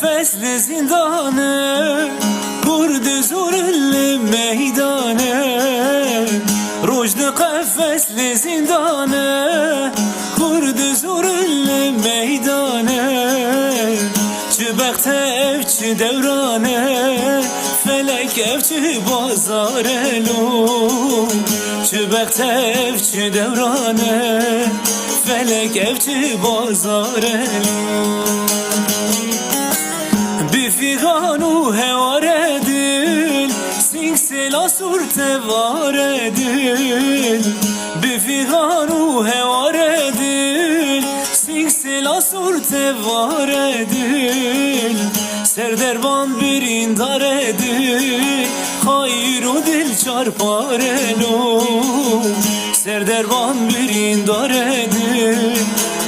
قفسli zindanı, kurdu zorunlu meydanı. Rojdu قفسli zindanı, kurdu zorunlu meydanı. Çübekte evçi devranı, felek evçi bazarelu. Çübekte evçi devranı, felek evçi bazarelu. Bir figanu hevar edil, singsela surte var edil. Bir figanu hevar edil, singsela surte var edil. Serderban bir indar edil, hayru dil çarpar elu. Serderban bir indar edil,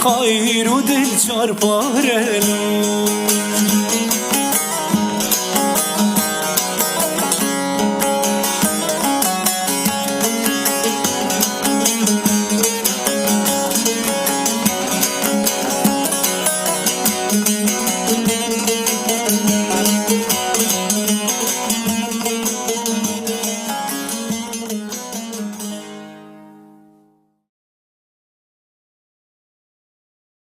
hayru dil çarpar elu.